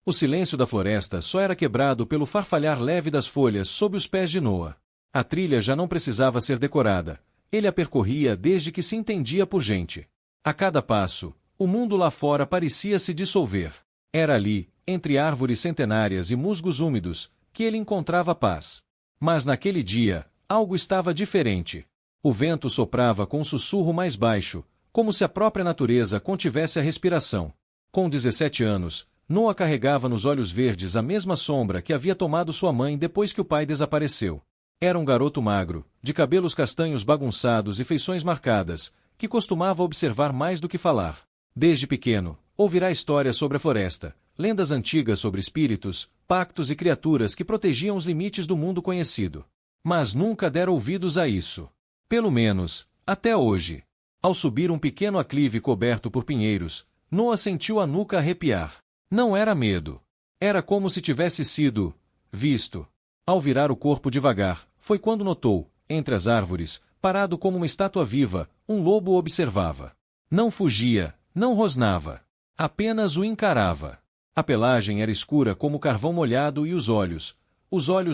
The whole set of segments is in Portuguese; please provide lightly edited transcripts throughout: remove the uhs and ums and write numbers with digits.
O silêncio da floresta só era quebrado pelo farfalhar leve das folhas sob os pés de Noah. A trilha já não precisava ser decorada. Ele a percorria desde que se entendia por gente. A cada passo, o mundo lá fora parecia se dissolver. Era ali, entre árvores centenárias e musgos úmidos, que ele encontrava paz. Mas naquele dia, algo estava diferente. O vento soprava com um sussurro mais baixo, como se a própria natureza contivesse a respiração. Com 17 anos, Noah carregava nos olhos verdes a mesma sombra que havia tomado sua mãe depois que o pai desapareceu. Era um garoto magro, de cabelos castanhos bagunçados e feições marcadas, que costumava observar mais do que falar. Desde pequeno, ouvirá histórias sobre a floresta, lendas antigas sobre espíritos, pactos e criaturas que protegiam os limites do mundo conhecido. Mas nunca dera ouvidos a isso. Pelo menos, até hoje. Ao subir um pequeno aclive coberto por pinheiros, Noah sentiu a nuca arrepiar. Não era medo. Era como se tivesse sido visto. Ao virar o corpo devagar, foi quando notou, entre as árvores, parado como uma estátua viva, um lobo o observava. Não fugia, não rosnava. Apenas o encarava. A pelagem era escura como carvão molhado e os olhos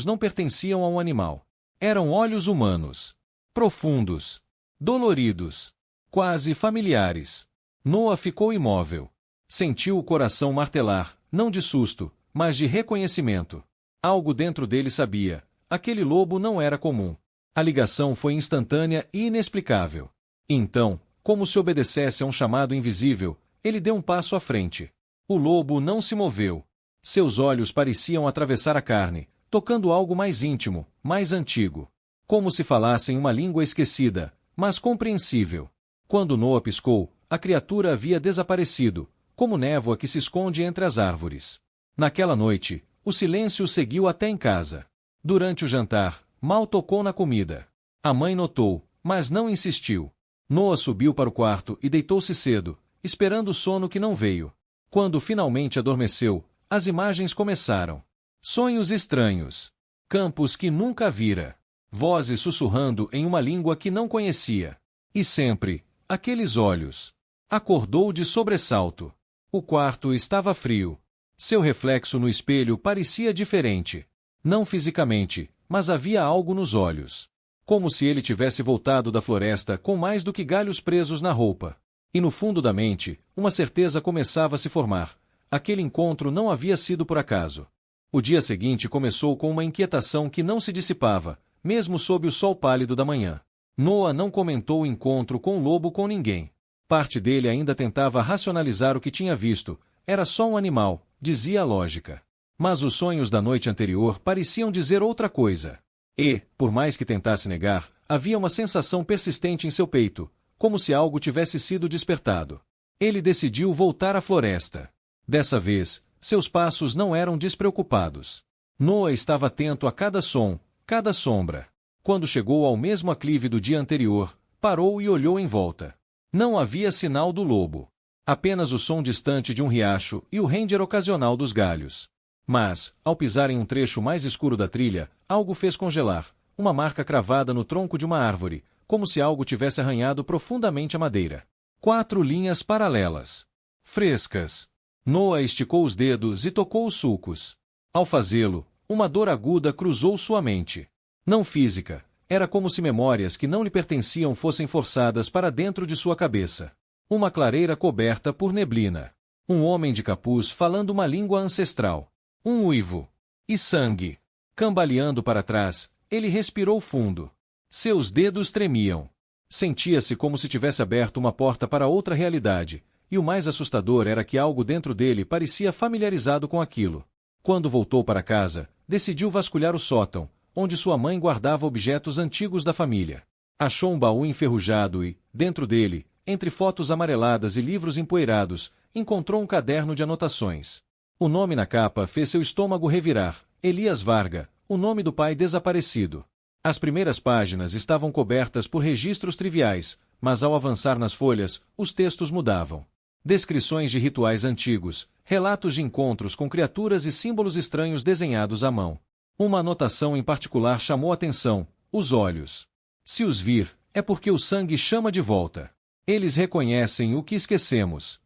não pertenciam a um animal. Eram olhos humanos. Profundos. Doloridos. Quase familiares. Noah ficou imóvel. Sentiu o coração martelar, não de susto, mas de reconhecimento. Algo dentro dele sabia. Aquele lobo não era comum. A ligação foi instantânea e inexplicável. Então, como se obedecesse a um chamado invisível, ele deu um passo à frente. O lobo não se moveu. Seus olhos pareciam atravessar a carne, tocando algo mais íntimo, mais antigo. Como se falassem uma língua esquecida, mas compreensível. Quando Noah piscou, a criatura havia desaparecido, como névoa que se esconde entre as árvores. Naquela noite, o silêncio o seguiu até em casa. Durante o jantar, mal tocou na comida. A mãe notou, mas não insistiu. Noah subiu para o quarto e deitou-se cedo, esperando o sono que não veio. Quando finalmente adormeceu, as imagens começaram. Sonhos estranhos. Campos que nunca vira. Vozes sussurrando em uma língua que não conhecia. E sempre, aqueles olhos. Acordou de sobressalto. O quarto estava frio. Seu reflexo no espelho parecia diferente. Não fisicamente, mas havia algo nos olhos. Como se ele tivesse voltado da floresta com mais do que galhos presos na roupa. E no fundo da mente, uma certeza começava a se formar. Aquele encontro não havia sido por acaso. O dia seguinte começou com uma inquietação que não se dissipava, mesmo sob o sol pálido da manhã. Noah não comentou o encontro com o lobo com ninguém. Parte dele ainda tentava racionalizar o que tinha visto. Era só um animal, dizia a lógica. Mas os sonhos da noite anterior pareciam dizer outra coisa. E, por mais que tentasse negar, havia uma sensação persistente em seu peito, como se algo tivesse sido despertado. Ele decidiu voltar à floresta. Dessa vez, seus passos não eram despreocupados. Noah estava atento a cada som, cada sombra. Quando chegou ao mesmo aclive do dia anterior, parou e olhou em volta. Não havia sinal do lobo. Apenas o som distante de um riacho e o render ocasional dos galhos. Mas, ao pisar em um trecho mais escuro da trilha, algo fez congelar, uma marca cravada no tronco de uma árvore, como se algo tivesse arranhado profundamente a madeira. 4 linhas paralelas. Frescas. Noah esticou os dedos e tocou os sulcos. Ao fazê-lo, uma dor aguda cruzou sua mente. Não física, era como se memórias que não lhe pertenciam fossem forçadas para dentro de sua cabeça. Uma clareira coberta por neblina. Um homem de capuz falando uma língua ancestral. Um uivo. E sangue. Cambaleando para trás, ele respirou fundo. Seus dedos tremiam. Sentia-se como se tivesse aberto uma porta para outra realidade, e o mais assustador era que algo dentro dele parecia familiarizado com aquilo. Quando voltou para casa, decidiu vasculhar o sótão, onde sua mãe guardava objetos antigos da família. Achou um baú enferrujado e, dentro dele, entre fotos amareladas e livros empoeirados, encontrou um caderno de anotações. O nome na capa fez seu estômago revirar: Elias Varga, o nome do pai desaparecido. As primeiras páginas estavam cobertas por registros triviais, mas ao avançar nas folhas, os textos mudavam. Descrições de rituais antigos, relatos de encontros com criaturas e símbolos estranhos desenhados à mão. Uma anotação em particular chamou a atenção: os olhos. Se os vir, é porque o sangue chama de volta. Eles reconhecem o que esquecemos.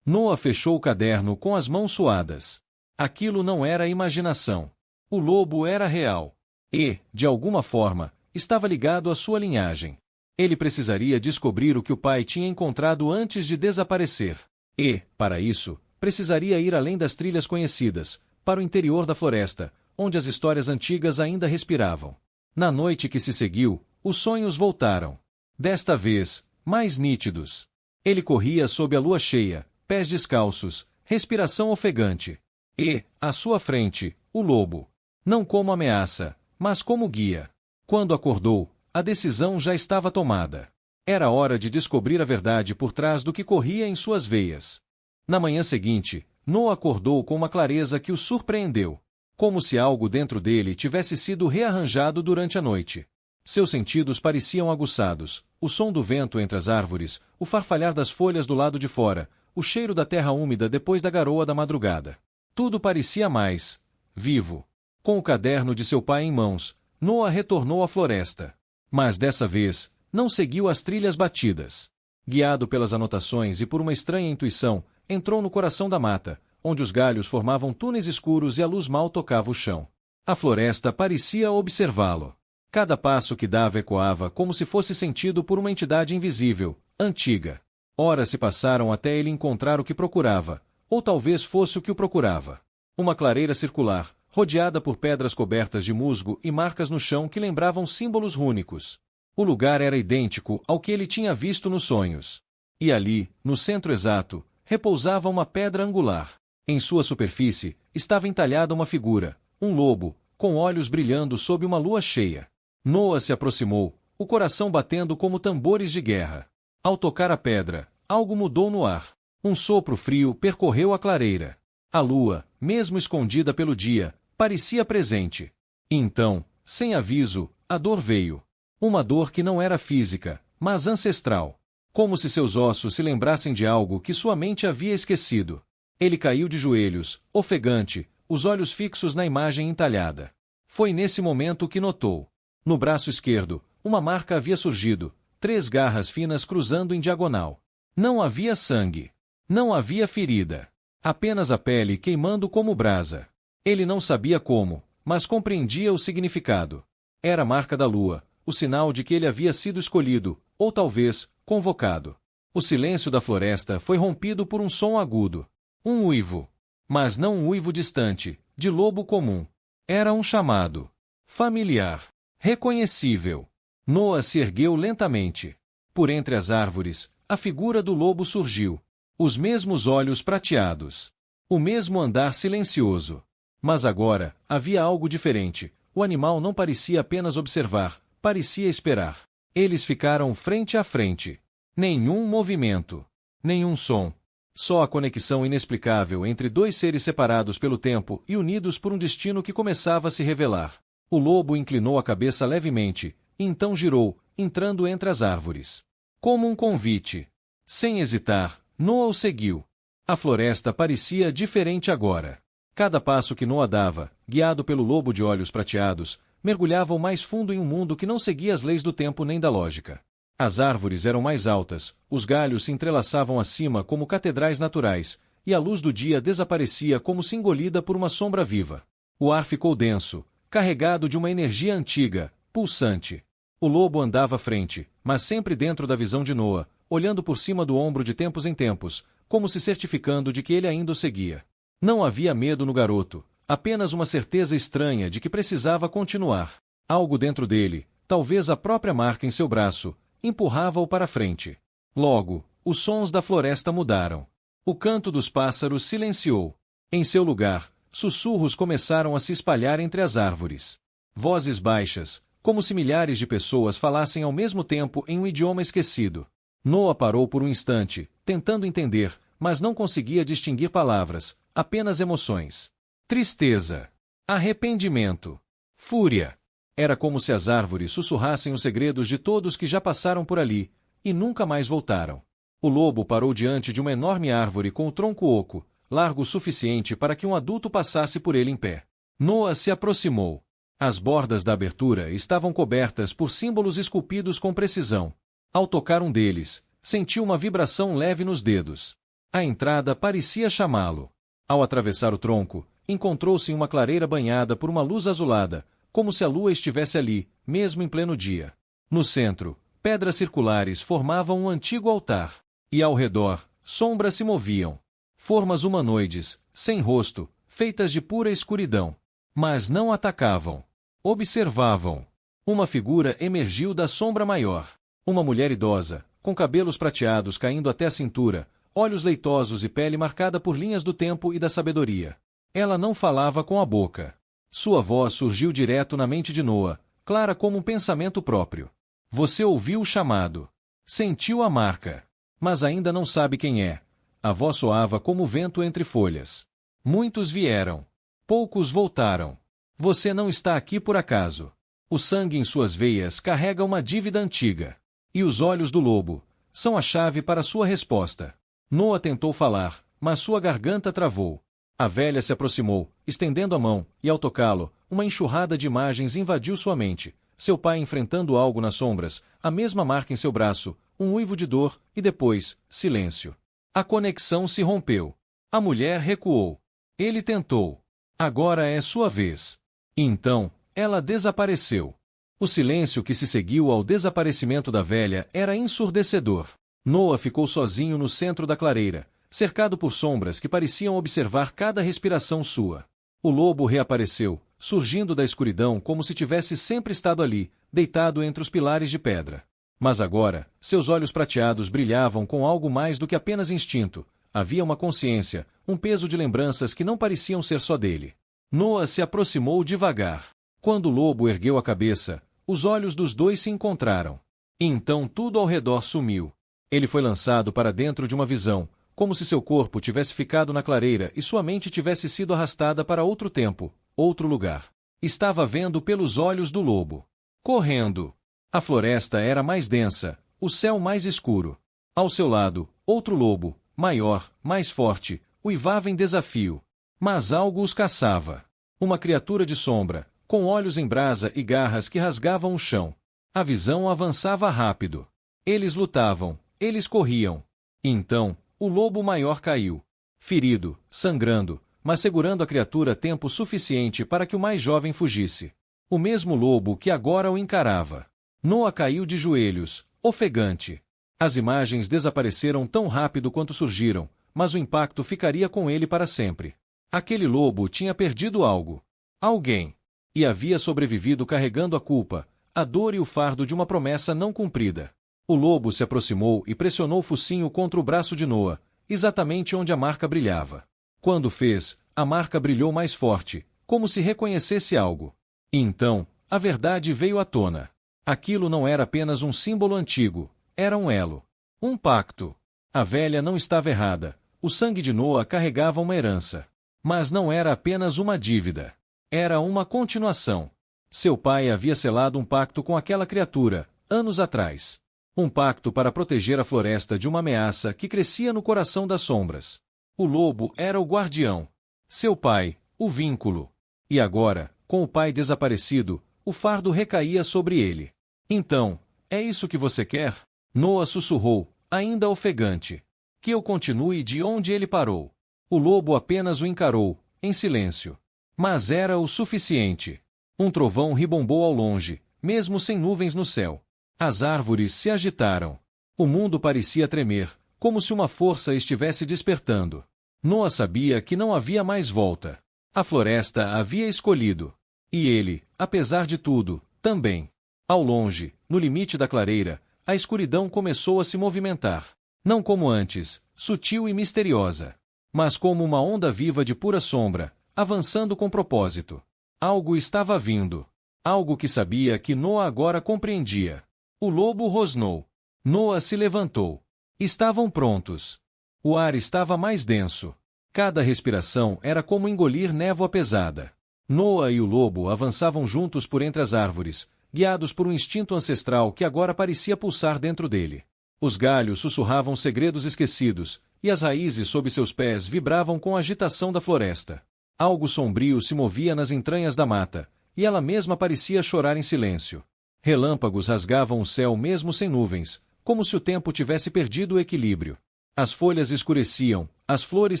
Noah fechou o caderno com as mãos suadas. Aquilo não era imaginação. O lobo era real. E, de alguma forma, estava ligado à sua linhagem. Ele precisaria descobrir o que o pai tinha encontrado antes de desaparecer. E, para isso, precisaria ir além das trilhas conhecidas, para o interior da floresta, onde as histórias antigas ainda respiravam. Na noite que se seguiu, os sonhos voltaram. Desta vez, mais nítidos. Ele corria sob a lua cheia, pés descalços, respiração ofegante. E, à sua frente, o lobo. Não como ameaça, mas como guia. Quando acordou, a decisão já estava tomada. Era hora de descobrir a verdade por trás do que corria em suas veias. Na manhã seguinte, Noah acordou com uma clareza que o surpreendeu. Como se algo dentro dele tivesse sido rearranjado durante a noite. Seus sentidos pareciam aguçados, o som do vento entre as árvores, o farfalhar das folhas do lado de fora, o cheiro da terra úmida depois da garoa da madrugada. Tudo parecia mais vivo. Com o caderno de seu pai em mãos, Noah retornou à floresta. Mas dessa vez, não seguiu as trilhas batidas. Guiado pelas anotações e por uma estranha intuição, entrou no coração da mata, onde os galhos formavam túneis escuros e a luz mal tocava o chão. A floresta parecia observá-lo. Cada passo que dava ecoava como se fosse sentido por uma entidade invisível, antiga. Horas se passaram até ele encontrar o que procurava, ou talvez fosse o que o procurava. Uma clareira circular, rodeada por pedras cobertas de musgo e marcas no chão que lembravam símbolos rúnicos. O lugar era idêntico ao que ele tinha visto nos sonhos. E ali, no centro exato, repousava uma pedra angular. Em sua superfície, estava entalhada uma figura, um lobo, com olhos brilhando sob uma lua cheia. Noah se aproximou, o coração batendo como tambores de guerra. Ao tocar a pedra, algo mudou no ar. Um sopro frio percorreu a clareira. A lua, mesmo escondida pelo dia, parecia presente. E então, sem aviso, a dor veio. Uma dor que não era física, mas ancestral. Como se seus ossos se lembrassem de algo que sua mente havia esquecido. Ele caiu de joelhos, ofegante, os olhos fixos na imagem entalhada. Foi nesse momento que notou. No braço esquerdo, uma marca havia surgido, 3 garras finas cruzando em diagonal. Não havia sangue. Não havia ferida. Apenas a pele queimando como brasa. Ele não sabia como, mas compreendia o significado. Era a marca da lua, o sinal de que ele havia sido escolhido, ou talvez, convocado. O silêncio da floresta foi rompido por um som agudo. Um uivo. Mas não um uivo distante, de lobo comum. Era um chamado. Familiar. Reconhecível. Noah se ergueu lentamente. Por entre as árvores, a figura do lobo surgiu. Os mesmos olhos prateados. O mesmo andar silencioso. Mas agora, havia algo diferente. O animal não parecia apenas observar, parecia esperar. Eles ficaram frente a frente. Nenhum movimento. Nenhum som. Só a conexão inexplicável entre 2 seres separados pelo tempo e unidos por um destino que começava a se revelar. O lobo inclinou a cabeça levemente, e então girou, entrando entre as árvores. Como um convite. Sem hesitar, Noah o seguiu. A floresta parecia diferente agora. Cada passo que Noah dava, guiado pelo lobo de olhos prateados, mergulhava mais fundo em um mundo que não seguia as leis do tempo nem da lógica. As árvores eram mais altas, os galhos se entrelaçavam acima como catedrais naturais, e a luz do dia desaparecia como se engolida por uma sombra viva. O ar ficou denso, carregado de uma energia antiga, pulsante. O lobo andava à frente, mas sempre dentro da visão de Noah, olhando por cima do ombro de tempos em tempos, como se certificando de que ele ainda o seguia. Não havia medo no garoto, apenas uma certeza estranha de que precisava continuar. Algo dentro dele, talvez a própria marca em seu braço, empurrava-o para frente. Logo, os sons da floresta mudaram. O canto dos pássaros silenciou. Em seu lugar, sussurros começaram a se espalhar entre as árvores. Vozes baixas, como se milhares de pessoas falassem ao mesmo tempo em um idioma esquecido. Noah parou por um instante, tentando entender, mas não conseguia distinguir palavras, apenas emoções. Tristeza. Arrependimento. Fúria. Era como se as árvores sussurrassem os segredos de todos que já passaram por ali, e nunca mais voltaram. O lobo parou diante de uma enorme árvore com o tronco oco, largo o suficiente para que um adulto passasse por ele em pé. Noah se aproximou. As bordas da abertura estavam cobertas por símbolos esculpidos com precisão. Ao tocar um deles, sentiu uma vibração leve nos dedos. A entrada parecia chamá-lo. Ao atravessar o tronco, encontrou-se em uma clareira banhada por uma luz azulada, como se a lua estivesse ali, mesmo em pleno dia. No centro, pedras circulares formavam um antigo altar, e ao redor, sombras se moviam. Formas humanoides, sem rosto, feitas de pura escuridão. Mas não atacavam. Observavam. Uma figura emergiu da sombra maior. Uma mulher idosa, com cabelos prateados caindo até a cintura, olhos leitosos e pele marcada por linhas do tempo e da sabedoria. Ela não falava com a boca. Sua voz surgiu direto na mente de Noah, clara como um pensamento próprio. Você ouviu o chamado. Sentiu a marca. Mas ainda não sabe quem é. A voz soava como o vento entre folhas. Muitos vieram. Poucos voltaram. Você não está aqui por acaso. O sangue em suas veias carrega uma dívida antiga. E os olhos do lobo são a chave para sua resposta. Noah tentou falar, mas sua garganta travou. A velha se aproximou, estendendo a mão, e ao tocá-lo, uma enxurrada de imagens invadiu sua mente. Seu pai enfrentando algo nas sombras, a mesma marca em seu braço, um uivo de dor, e depois, silêncio. A conexão se rompeu. A mulher recuou. Ele tentou. Agora é sua vez. E então, ela desapareceu. O silêncio que se seguiu ao desaparecimento da velha era ensurdecedor. Noah ficou sozinho no centro da clareira, cercado por sombras que pareciam observar cada respiração sua. O lobo reapareceu, surgindo da escuridão como se tivesse sempre estado ali, deitado entre os pilares de pedra. Mas agora, seus olhos prateados brilhavam com algo mais do que apenas instinto. Havia uma consciência, um peso de lembranças que não pareciam ser só dele. Noah se aproximou devagar. Quando o lobo ergueu a cabeça, os olhos dos dois se encontraram. E então tudo ao redor sumiu. Ele foi lançado para dentro de uma visão, como se seu corpo tivesse ficado na clareira e sua mente tivesse sido arrastada para outro tempo, outro lugar. Estava vendo pelos olhos do lobo. Correndo. A floresta era mais densa, o céu mais escuro. Ao seu lado, outro lobo, maior, mais forte, uivava em desafio. Mas algo os caçava. Uma criatura de sombra, com olhos em brasa e garras que rasgavam o chão. A visão avançava rápido. Eles lutavam, eles corriam. E então, o lobo maior caiu. Ferido, sangrando, mas segurando a criatura tempo suficiente para que o mais jovem fugisse. O mesmo lobo que agora o encarava. Noah caiu de joelhos, ofegante. As imagens desapareceram tão rápido quanto surgiram, mas o impacto ficaria com ele para sempre. Aquele lobo tinha perdido algo. Alguém. E havia sobrevivido carregando a culpa, a dor e o fardo de uma promessa não cumprida. O lobo se aproximou e pressionou o focinho contra o braço de Noah, exatamente onde a marca brilhava. Quando fez, a marca brilhou mais forte, como se reconhecesse algo. E então, a verdade veio à tona. Aquilo não era apenas um símbolo antigo, era um elo. Um pacto. A velha não estava errada. O sangue de Noah carregava uma herança. Mas não era apenas uma dívida. Era uma continuação. Seu pai havia selado um pacto com aquela criatura, anos atrás. Um pacto para proteger a floresta de uma ameaça que crescia no coração das sombras. O lobo era o guardião. Seu pai, o vínculo. E agora, com o pai desaparecido, o fardo recaía sobre ele. Então, é isso que você quer? Noah sussurrou, ainda ofegante. Que eu continue de onde ele parou. O lobo apenas o encarou, em silêncio. Mas era o suficiente. Um trovão ribombou ao longe, mesmo sem nuvens no céu. As árvores se agitaram. O mundo parecia tremer, como se uma força estivesse despertando. Noah sabia que não havia mais volta. A floresta havia escolhido. E ele, apesar de tudo, também. Ao longe, no limite da clareira, a escuridão começou a se movimentar. Não como antes, sutil e misteriosa. Mas como uma onda viva de pura sombra, avançando com propósito. Algo estava vindo. Algo que sabia que Noah agora compreendia. O lobo rosnou. Noah se levantou. Estavam prontos. O ar estava mais denso. Cada respiração era como engolir névoa pesada. Noah e o lobo avançavam juntos por entre as árvores, guiados por um instinto ancestral que agora parecia pulsar dentro dele. Os galhos sussurravam segredos esquecidos, e as raízes sob seus pés vibravam com a agitação da floresta. Algo sombrio se movia nas entranhas da mata, e ela mesma parecia chorar em silêncio. Relâmpagos rasgavam o céu mesmo sem nuvens, como se o tempo tivesse perdido o equilíbrio. As folhas escureciam, as flores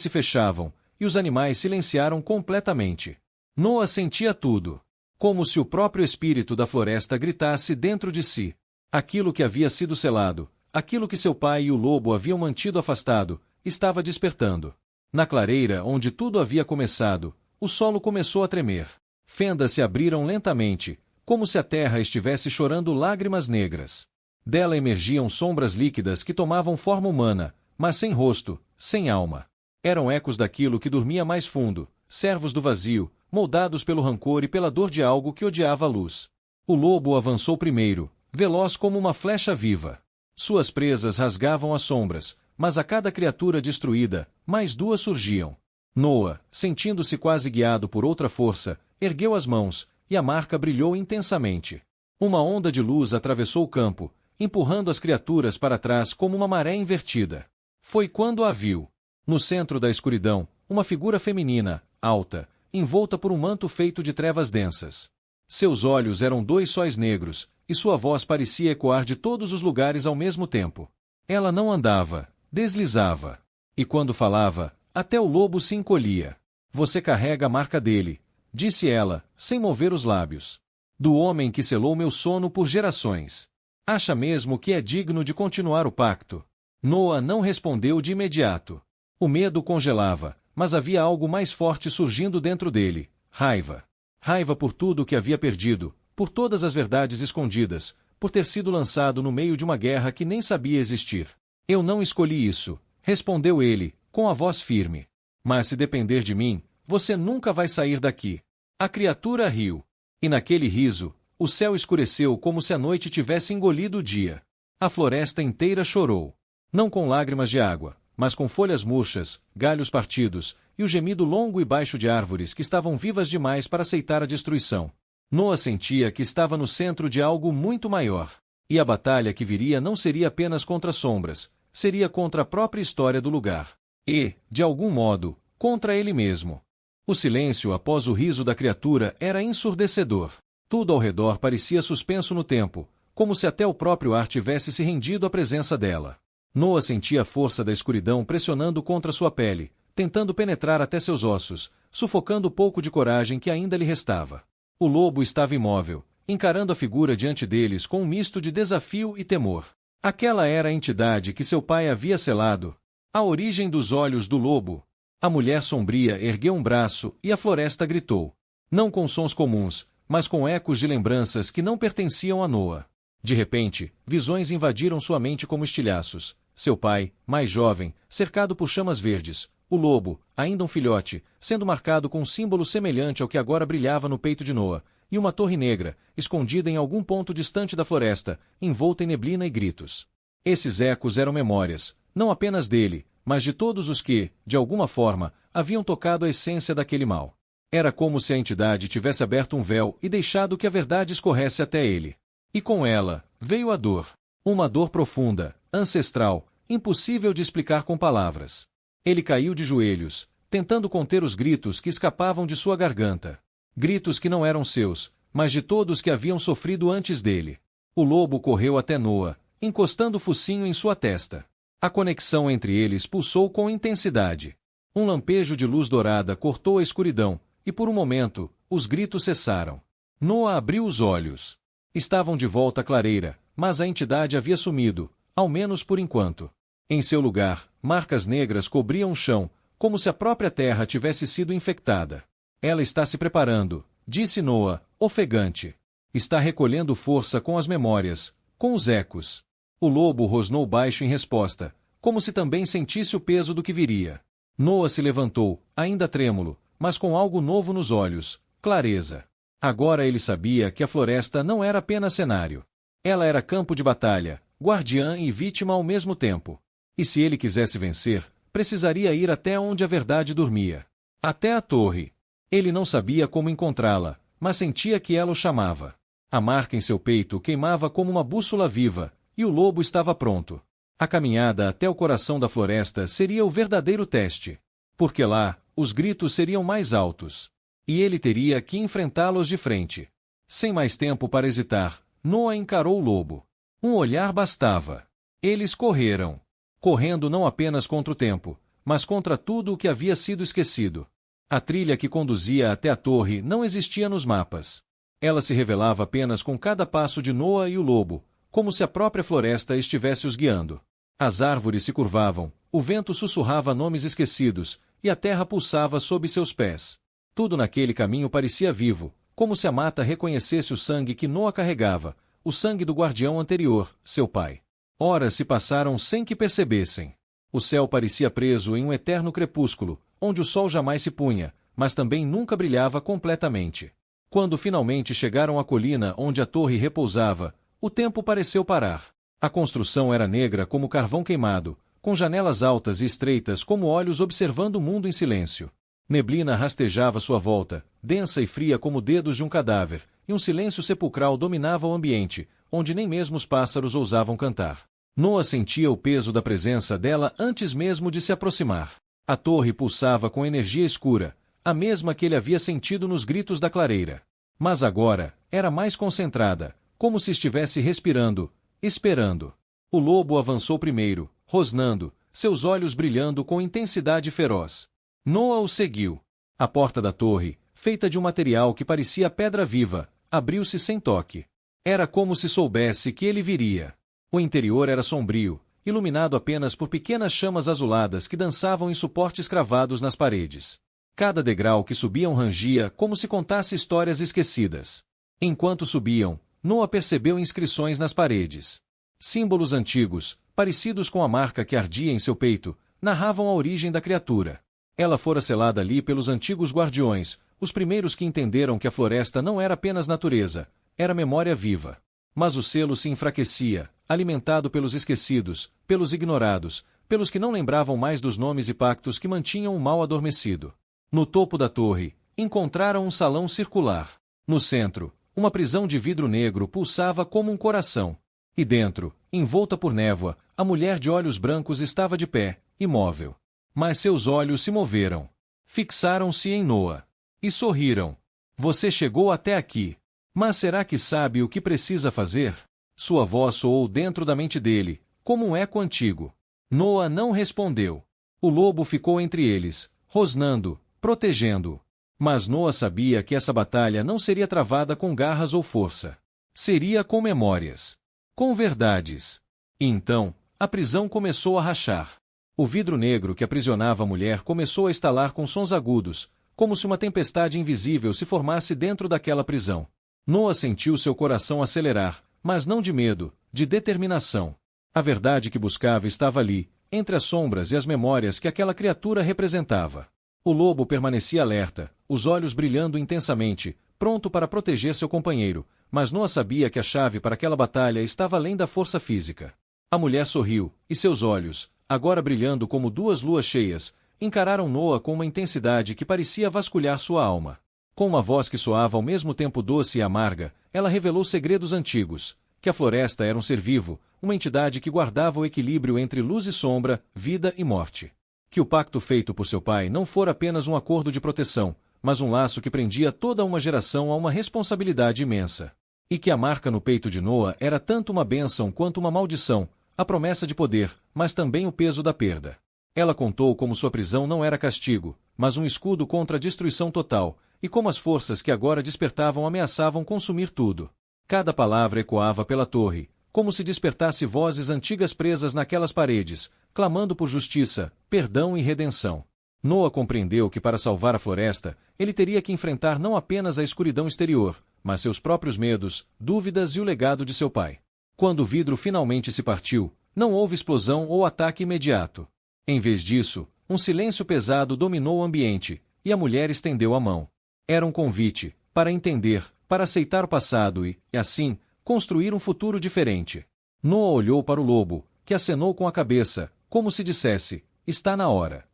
se fechavam, e os animais silenciaram completamente. Noa sentia tudo. Como se o próprio espírito da floresta gritasse dentro de si. Aquilo que havia sido selado, aquilo que seu pai e o lobo haviam mantido afastado, estava despertando. Na clareira onde tudo havia começado, o solo começou a tremer. Fendas se abriram lentamente, como se a terra estivesse chorando lágrimas negras. Dela emergiam sombras líquidas que tomavam forma humana, mas sem rosto, sem alma. Eram ecos daquilo que dormia mais fundo, servos do vazio, moldados pelo rancor e pela dor de algo que odiava a luz. O lobo avançou primeiro, veloz como uma flecha viva. Suas presas rasgavam as sombras, mas a cada criatura destruída, mais duas surgiam. Noa, sentindo-se quase guiado por outra força, ergueu as mãos, e a marca brilhou intensamente. Uma onda de luz atravessou o campo, empurrando as criaturas para trás como uma maré invertida. Foi quando a viu. No centro da escuridão, uma figura feminina, alta, envolta por um manto feito de trevas densas. Seus olhos eram dois sóis negros, e sua voz parecia ecoar de todos os lugares ao mesmo tempo. Ela não andava, deslizava. E quando falava, até o lobo se encolhia. Você carrega a marca dele, disse ela, sem mover os lábios. Do homem que selou meu sono por gerações. Acha mesmo que é digno de continuar o pacto? Noa não respondeu de imediato. O medo congelava, mas havia algo mais forte surgindo dentro dele, raiva. Raiva por tudo o que havia perdido, por todas as verdades escondidas, por ter sido lançado no meio de uma guerra que nem sabia existir. Eu não escolhi isso, respondeu ele, com a voz firme. Mas se depender de mim, você nunca vai sair daqui. A criatura riu. E naquele riso, o céu escureceu como se a noite tivesse engolido o dia. A floresta inteira chorou. Não com lágrimas de água, mas com folhas murchas, galhos partidos, e o gemido longo e baixo de árvores que estavam vivas demais para aceitar a destruição. Noa sentia que estava no centro de algo muito maior. E a batalha que viria não seria apenas contra sombras, seria contra a própria história do lugar. E, de algum modo, contra ele mesmo. O silêncio após o riso da criatura era ensurdecedor. Tudo ao redor parecia suspenso no tempo, como se até o próprio ar tivesse se rendido à presença dela. Noa sentia a força da escuridão pressionando contra sua pele, tentando penetrar até seus ossos, sufocando o pouco de coragem que ainda lhe restava. O lobo estava imóvel, encarando a figura diante deles com um misto de desafio e temor. Aquela era a entidade que seu pai havia selado. A origem dos olhos do lobo. A mulher sombria ergueu um braço e a floresta gritou. Não com sons comuns, mas com ecos de lembranças que não pertenciam a Noa. De repente, visões invadiram sua mente como estilhaços. Seu pai, mais jovem, cercado por chamas verdes. O lobo, ainda um filhote, sendo marcado com um símbolo semelhante ao que agora brilhava no peito de Noa, e uma torre negra, escondida em algum ponto distante da floresta, envolta em neblina e gritos. Esses ecos eram memórias, não apenas dele, mas de todos os que, de alguma forma, haviam tocado a essência daquele mal. Era como se a entidade tivesse aberto um véu e deixado que a verdade escorresse até ele. E com ela, veio a dor. Uma dor profunda, ancestral, impossível de explicar com palavras. Ele caiu de joelhos, tentando conter os gritos que escapavam de sua garganta. Gritos que não eram seus, mas de todos que haviam sofrido antes dele. O lobo correu até Noa, encostando o focinho em sua testa. A conexão entre eles pulsou com intensidade. Um lampejo de luz dourada cortou a escuridão, e por um momento, os gritos cessaram. Noa abriu os olhos. Estavam de volta à clareira, mas a entidade havia sumido, ao menos por enquanto. Em seu lugar, marcas negras cobriam o chão, como se a própria terra tivesse sido infectada. Ela está se preparando, disse Noa, ofegante. Está recolhendo força com as memórias, com os ecos. O lobo rosnou baixo em resposta, como se também sentisse o peso do que viria. Noa se levantou, ainda trêmulo, mas com algo novo nos olhos, clareza. Agora ele sabia que a floresta não era apenas cenário. Ela era campo de batalha, guardiã e vítima ao mesmo tempo. E se ele quisesse vencer, precisaria ir até onde a verdade dormia. Até a torre. Ele não sabia como encontrá-la, mas sentia que ela o chamava. A marca em seu peito queimava como uma bússola viva, e o lobo estava pronto. A caminhada até o coração da floresta seria o verdadeiro teste. Porque lá, os gritos seriam mais altos. E ele teria que enfrentá-los de frente. Sem mais tempo para hesitar, Noa encarou o lobo. Um olhar bastava. Eles correram. Correndo não apenas contra o tempo, mas contra tudo o que havia sido esquecido. A trilha que conduzia até a torre não existia nos mapas. Ela se revelava apenas com cada passo de Noa e o lobo, como se a própria floresta estivesse os guiando. As árvores se curvavam, o vento sussurrava nomes esquecidos, e a terra pulsava sob seus pés. Tudo naquele caminho parecia vivo, como se a mata reconhecesse o sangue que Noa carregava, o sangue do guardião anterior, seu pai. Horas se passaram sem que percebessem. O céu parecia preso em um eterno crepúsculo, onde o sol jamais se punha, mas também nunca brilhava completamente. Quando finalmente chegaram à colina onde a torre repousava, o tempo pareceu parar. A construção era negra como carvão queimado, com janelas altas e estreitas como olhos observando o mundo em silêncio. Neblina rastejava sua volta, densa e fria como dedos de um cadáver, e um silêncio sepulcral dominava o ambiente, onde nem mesmo os pássaros ousavam cantar. Noa sentia o peso da presença dela antes mesmo de se aproximar. A torre pulsava com energia escura, a mesma que ele havia sentido nos gritos da clareira. Mas agora, era mais concentrada, como se estivesse respirando, esperando. O lobo avançou primeiro, rosnando, seus olhos brilhando com intensidade feroz. Noa o seguiu. A porta da torre, feita de um material que parecia pedra viva, abriu-se sem toque. Era como se soubesse que ele viria. O interior era sombrio, iluminado apenas por pequenas chamas azuladas que dançavam em suportes cravados nas paredes. Cada degrau que subiam rangia como se contasse histórias esquecidas. Enquanto subiam, Noa percebeu inscrições nas paredes. Símbolos antigos, parecidos com a marca que ardia em seu peito, narravam a origem da criatura. Ela fora selada ali pelos antigos guardiões, os primeiros que entenderam que a floresta não era apenas natureza, era memória viva. Mas o selo se enfraquecia, alimentado pelos esquecidos, pelos ignorados, pelos que não lembravam mais dos nomes e pactos que mantinham o mal adormecido. No topo da torre, encontraram um salão circular. No centro, uma prisão de vidro negro pulsava como um coração. E dentro, envolta por névoa, a mulher de olhos brancos estava de pé, imóvel. Mas seus olhos se moveram. Fixaram-se em Noa. E sorriram. Você chegou até aqui. Mas será que sabe o que precisa fazer? Sua voz soou dentro da mente dele, como um eco antigo. Noa não respondeu. O lobo ficou entre eles, rosnando, protegendo-o. Mas Noa sabia que essa batalha não seria travada com garras ou força. Seria com memórias. Com verdades. E então, a prisão começou a rachar. O vidro negro que aprisionava a mulher começou a estalar com sons agudos, como se uma tempestade invisível se formasse dentro daquela prisão. Noa sentiu seu coração acelerar, mas não de medo, de determinação. A verdade que buscava estava ali, entre as sombras e as memórias que aquela criatura representava. O lobo permanecia alerta, os olhos brilhando intensamente, pronto para proteger seu companheiro, mas Noa sabia que a chave para aquela batalha estava além da força física. A mulher sorriu, e seus olhos, agora brilhando como duas luas cheias, encararam Noa com uma intensidade que parecia vasculhar sua alma. Com uma voz que soava ao mesmo tempo doce e amarga, ela revelou segredos antigos, que a floresta era um ser vivo, uma entidade que guardava o equilíbrio entre luz e sombra, vida e morte. Que o pacto feito por seu pai não fora apenas um acordo de proteção, mas um laço que prendia toda uma geração a uma responsabilidade imensa. E que a marca no peito de Noa era tanto uma bênção quanto uma maldição, a promessa de poder, mas também o peso da perda. Ela contou como sua prisão não era castigo, mas um escudo contra a destruição total, e como as forças que agora despertavam ameaçavam consumir tudo. Cada palavra ecoava pela torre, como se despertasse vozes antigas presas naquelas paredes, clamando por justiça, perdão e redenção. Noa compreendeu que para salvar a floresta, ele teria que enfrentar não apenas a escuridão exterior, mas seus próprios medos, dúvidas e o legado de seu pai. Quando o vidro finalmente se partiu, não houve explosão ou ataque imediato. Em vez disso, um silêncio pesado dominou o ambiente, e a mulher estendeu a mão. Era um convite, para entender, para aceitar o passado e, assim, construir um futuro diferente. Noa olhou para o lobo, que acenou com a cabeça, como se dissesse, está na hora.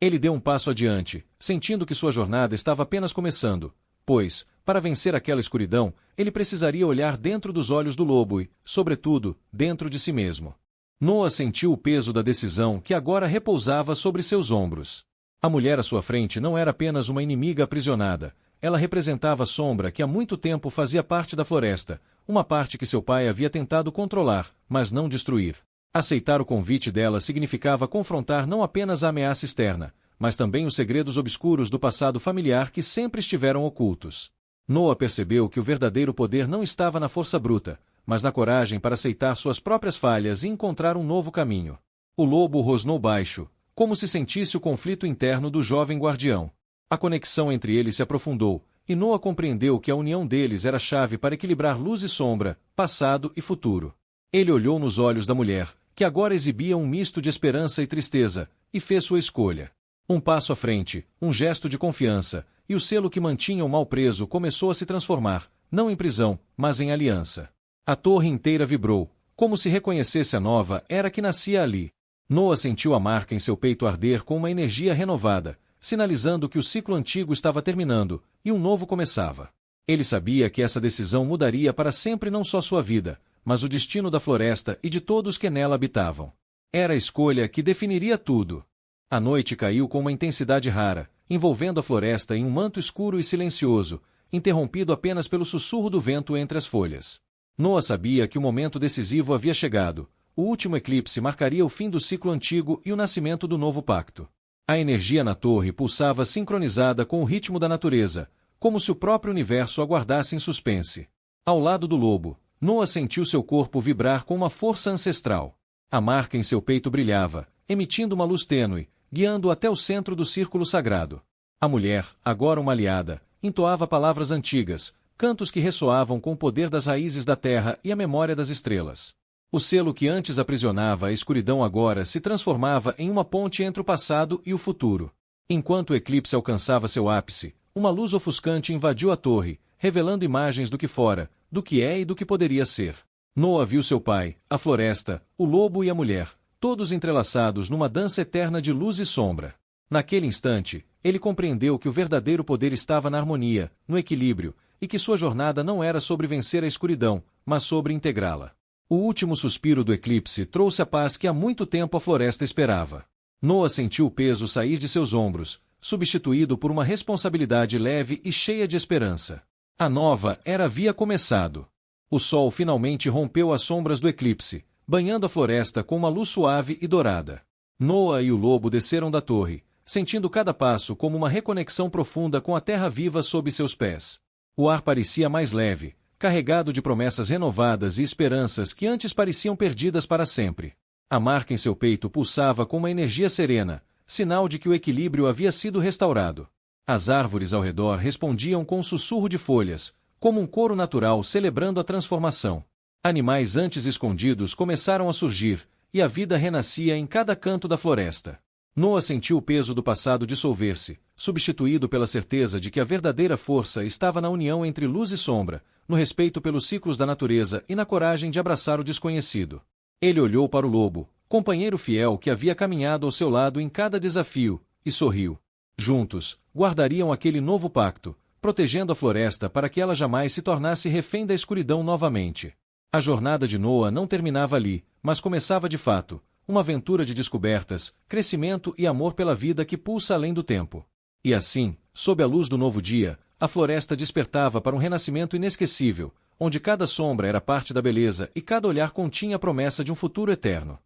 Ele deu um passo adiante, sentindo que sua jornada estava apenas começando, pois, para vencer aquela escuridão, ele precisaria olhar dentro dos olhos do lobo e, sobretudo, dentro de si mesmo. Noa sentiu o peso da decisão que agora repousava sobre seus ombros. A mulher à sua frente não era apenas uma inimiga aprisionada, ela representava a sombra que há muito tempo fazia parte da floresta, uma parte que seu pai havia tentado controlar, mas não destruir. Aceitar o convite dela significava confrontar não apenas a ameaça externa, mas também os segredos obscuros do passado familiar que sempre estiveram ocultos. Noah percebeu que o verdadeiro poder não estava na força bruta, mas na coragem para aceitar suas próprias falhas e encontrar um novo caminho. O lobo rosnou baixo, como se sentisse o conflito interno do jovem guardião. A conexão entre eles se aprofundou, e Noah compreendeu que a união deles era a chave para equilibrar luz e sombra, passado e futuro. Ele olhou nos olhos da mulher, que agora exibia um misto de esperança e tristeza, e fez sua escolha. Um passo à frente, um gesto de confiança, e o selo que mantinha o mal preso começou a se transformar, não em prisão, mas em aliança. A torre inteira vibrou, como se reconhecesse a nova era que nascia ali. Noah sentiu a marca em seu peito arder com uma energia renovada, sinalizando que o ciclo antigo estava terminando, e um novo começava. Ele sabia que essa decisão mudaria para sempre não só sua vida, mas o destino da floresta e de todos que nela habitavam. Era a escolha que definiria tudo. A noite caiu com uma intensidade rara, envolvendo a floresta em um manto escuro e silencioso, interrompido apenas pelo sussurro do vento entre as folhas. Noah sabia que o momento decisivo havia chegado. O último eclipse marcaria o fim do ciclo antigo e o nascimento do novo pacto. A energia na torre pulsava sincronizada com o ritmo da natureza, como se o próprio universo aguardasse em suspense. Ao lado do lobo, Noah sentiu seu corpo vibrar com uma força ancestral. A marca em seu peito brilhava, emitindo uma luz tênue, guiando-o até o centro do círculo sagrado. A mulher, agora uma aliada, entoava palavras antigas, cantos que ressoavam com o poder das raízes da terra e a memória das estrelas. O selo que antes aprisionava a escuridão agora se transformava em uma ponte entre o passado e o futuro. Enquanto o eclipse alcançava seu ápice, uma luz ofuscante invadiu a torre, revelando imagens do que fora, do que é e do que poderia ser. Noah viu seu pai, a floresta, o lobo e a mulher, todos entrelaçados numa dança eterna de luz e sombra. Naquele instante, ele compreendeu que o verdadeiro poder estava na harmonia, no equilíbrio, e que sua jornada não era sobre vencer a escuridão, mas sobre integrá-la. O último suspiro do eclipse trouxe a paz que há muito tempo a floresta esperava. Noah sentiu o peso sair de seus ombros, substituído por uma responsabilidade leve e cheia de esperança. A nova era havia começado. O sol finalmente rompeu as sombras do eclipse, banhando a floresta com uma luz suave e dourada. Noah e o lobo desceram da torre, sentindo cada passo como uma reconexão profunda com a terra viva sob seus pés. O ar parecia mais leve, carregado de promessas renovadas e esperanças que antes pareciam perdidas para sempre. A marca em seu peito pulsava com uma energia serena, sinal de que o equilíbrio havia sido restaurado. As árvores ao redor respondiam com um sussurro de folhas, como um coro natural celebrando a transformação. Animais antes escondidos começaram a surgir, e a vida renascia em cada canto da floresta. Noah sentiu o peso do passado dissolver-se, substituído pela certeza de que a verdadeira força estava na união entre luz e sombra, no respeito pelos ciclos da natureza e na coragem de abraçar o desconhecido. Ele olhou para o lobo, companheiro fiel que havia caminhado ao seu lado em cada desafio, e sorriu. Juntos, guardariam aquele novo pacto, protegendo a floresta para que ela jamais se tornasse refém da escuridão novamente. A jornada de Noah não terminava ali, mas começava de fato, uma aventura de descobertas, crescimento e amor pela vida que pulsa além do tempo. E assim, sob a luz do novo dia, a floresta despertava para um renascimento inesquecível, onde cada sombra era parte da beleza e cada olhar continha a promessa de um futuro eterno.